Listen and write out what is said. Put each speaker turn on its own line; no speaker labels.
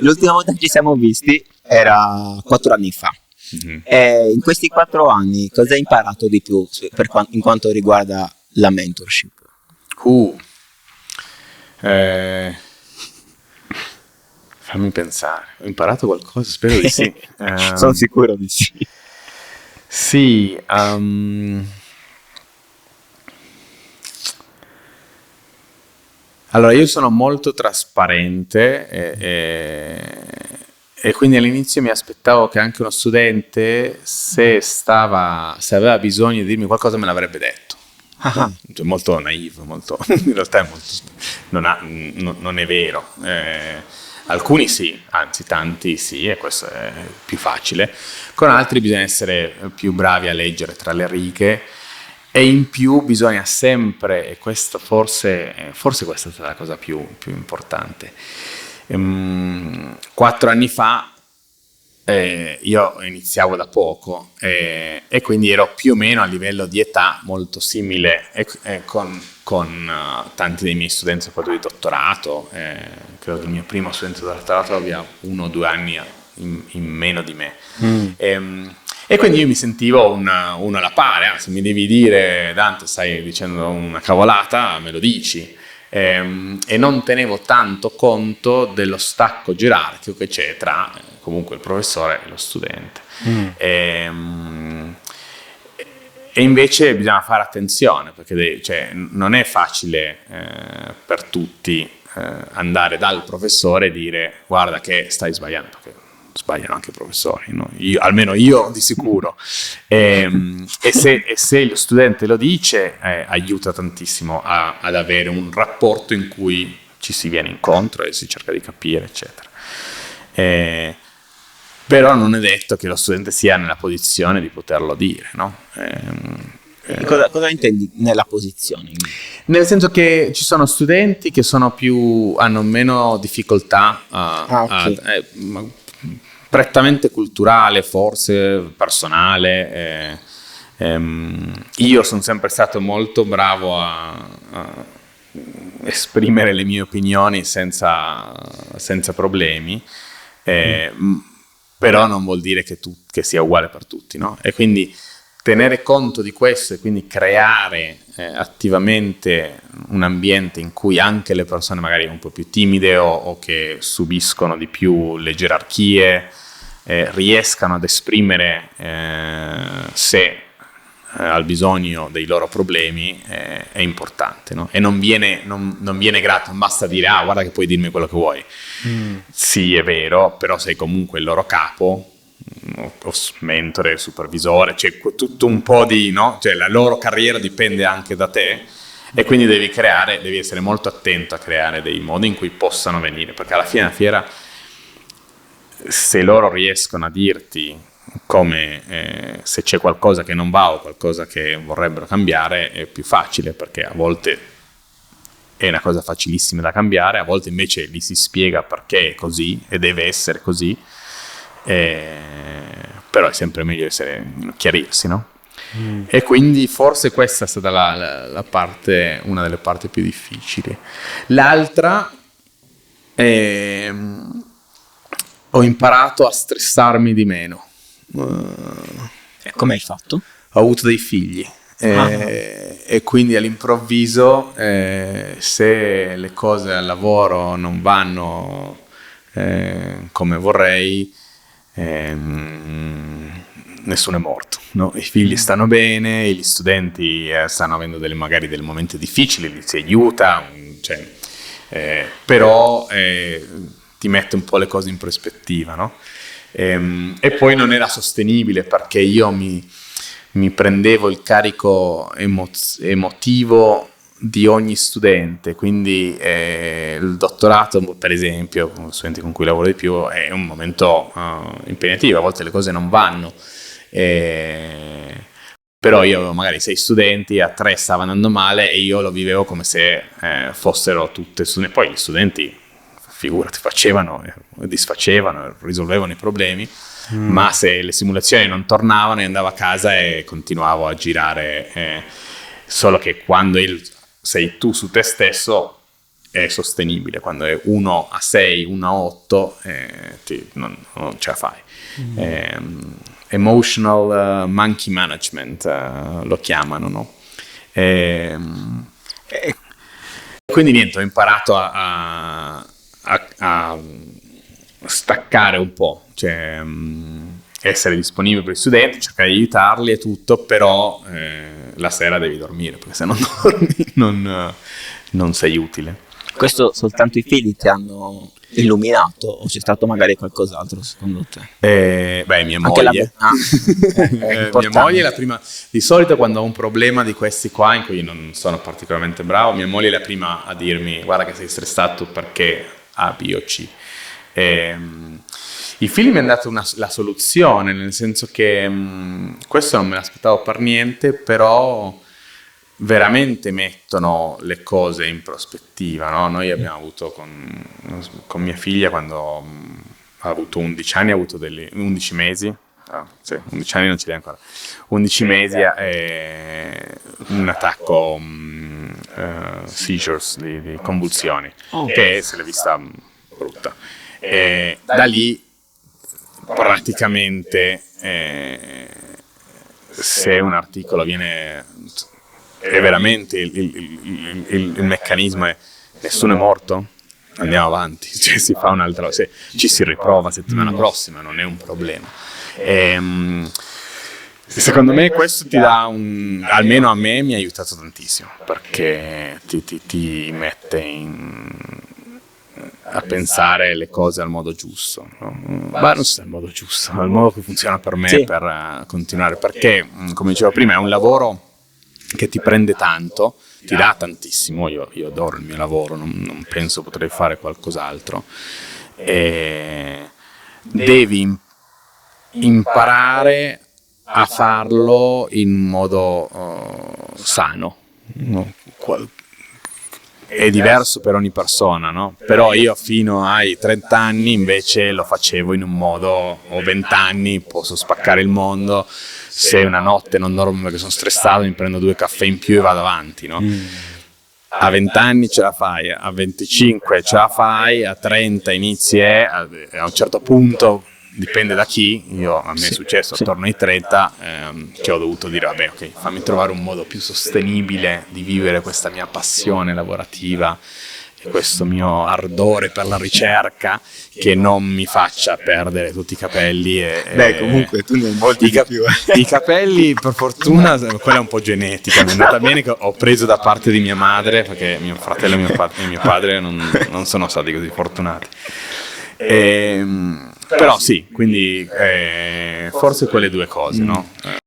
L'ultima volta che ci siamo visti era 4 anni fa. E in questi 4 anni cosa hai imparato di più in quanto riguarda la mentorship?
Eh, Fammi pensare. Ho imparato qualcosa? Spero di sì.
Sono sicuro di sì.
Sì, allora io sono molto trasparente e quindi all'inizio mi aspettavo che anche uno studente, se aveva bisogno di dirmi qualcosa, me l'avrebbe detto. Cioè, molto naivo, in realtà non è vero. Alcuni sì, anzi tanti sì, e questo è più facile. Con altri bisogna essere più bravi a leggere tra le righe, e in più bisogna sempre, e questo forse questa è stata la cosa più importante. 4 anni fa io iniziavo da poco e quindi ero più o meno a livello di età molto simile con tanti dei miei studenti, soprattutto di dottorato. Credo che il mio primo studente di dottorato abbia 1 o 2 anni in meno di me. E quindi io mi sentivo uno alla pari. Se mi devi dire, Dante, stai dicendo una cavolata, me lo dici. E non tenevo tanto conto dello stacco gerarchico che c'è tra comunque il professore e lo studente. E invece bisogna fare attenzione, perché non è facile per tutti andare dal professore e dire guarda che stai sbagliando, perché sbagliano anche i professori, no? Almeno io di sicuro. E se lo studente lo dice, aiuta tantissimo ad avere un rapporto in cui ci si viene incontro e si cerca di capire, eccetera. Però non è detto che lo studente sia nella posizione di poterlo dire, no?
Cosa intendi nella posizione?
Nel senso che ci sono studenti che hanno meno difficoltà prettamente culturale, forse personale. Io sono sempre stato molto bravo a esprimere le mie opinioni senza problemi, però non vuol dire che sia uguale per tutti, no? E quindi tenere conto di questo e quindi creare attivamente un ambiente in cui anche le persone magari un po' più timide o che subiscono di più le gerarchie riescano ad esprimere se al bisogno dei loro problemi è importante, no? E non viene grato, non basta dire guarda che puoi dirmi quello che vuoi. Sì, è vero, però sei comunque il loro capo o mentore, supervisore, c'è tutto un po' di, no? Cioè la loro carriera dipende anche da te, e quindi devi essere molto attento a creare dei modi in cui possano venire, perché alla fine della fiera, se loro riescono a dirti come se c'è qualcosa che non va o qualcosa che vorrebbero cambiare, è più facile, perché a volte è una cosa facilissima da cambiare, a volte invece gli si spiega perché è così e deve essere così. Però è sempre meglio chiarirsi, no? E quindi forse questa è stata una delle parti più difficili. L'altra ho imparato a stressarmi di meno.
Come hai fatto?
Ho avuto dei figli e quindi all'improvviso se le cose al lavoro non vanno come vorrei, nessuno è morto, no? I figli stanno bene, gli studenti stanno avendo magari dei momenti difficili, li si aiuta, però ti mette un po' le cose in prospettiva, no? E poi non era sostenibile, perché io mi prendevo il carico emotivo di ogni studente, quindi il dottorato, per esempio, con gli studenti con cui lavoro di più, è un momento impegnativo, a volte le cose non vanno, però io avevo magari 6 studenti, a 3 stava andando male e io lo vivevo come se fossero tutte studenti. Poi gli studenti, figurati, facevano, disfacevano, risolvevano i problemi, ma se le simulazioni non tornavano, io andavo a casa e continuavo a girare, solo che quando sei tu su te stesso è sostenibile. Quando è 1 a 6, 1 a 8, non ce la fai. Emotional monkey management lo chiamano, no? Quindi niente, ho imparato a staccare un po', cioè essere disponibile per gli studenti, cercare di aiutarli e tutto, però la sera devi dormire, perché se non dormi non sei utile.
Questo soltanto i figli ti hanno illuminato o c'è stato magari qualcos'altro secondo te?
Mia
Anche
moglie.
Mia
moglie è la prima. Di solito quando ho un problema di questi qua in cui non sono particolarmente bravo, mia moglie è la prima a dirmi: guarda che sei stressato perché A, B o C. I figli mi hanno dato la soluzione, nel senso che questo non me l'aspettavo per niente, però veramente mettono le cose in prospettiva, no? Noi abbiamo avuto con mia figlia, quando ha avuto 11 anni, ha avuto 11 mesi, 11 anni non ce li ha ancora, 11 mesi un attacco seizures, di convulsioni, che se l'è vista brutta. Da lì praticamente se un articolo viene... è veramente il meccanismo è: nessuno è morto, andiamo avanti, cioè si fa un'altra, ci si riprova settimana prossima, non è un problema. Secondo me questo ti dà almeno a me mi ha aiutato tantissimo, perché ti mette a pensare le cose al modo giusto, no? Ma non so, al modo giusto, al modo che funziona per me, per continuare, perché come dicevo prima è un lavoro che ti prende tanto, ti dà tantissimo. Io adoro il mio lavoro, non penso potrei fare qualcos'altro, e devi imparare a farlo in modo sano, no? È diverso per ogni persona, no? Però io fino ai 30 anni invece lo facevo in un modo, ho 20 anni, posso spaccare il mondo, se una notte non dormo perché sono stressato mi prendo 2 caffè in più e vado avanti, no? A 20 anni ce la fai, a 25 ce la fai, a 30 inizi a un certo punto, dipende da chi, a me è successo attorno ai 30 che ho dovuto dire: vabbè, ok, fammi trovare un modo più sostenibile di vivere questa mia passione lavorativa e questo mio ardore per la ricerca, che non mi faccia perdere tutti i capelli.
Comunque tu ne hai molti di più.
I capelli, per fortuna, quella è un po' genetica, mi è andata bene che ho preso da parte di mia madre, perché mio fratello e mio padre non sono stati così fortunati. Però sì, quindi forse quelle 2 cose, no?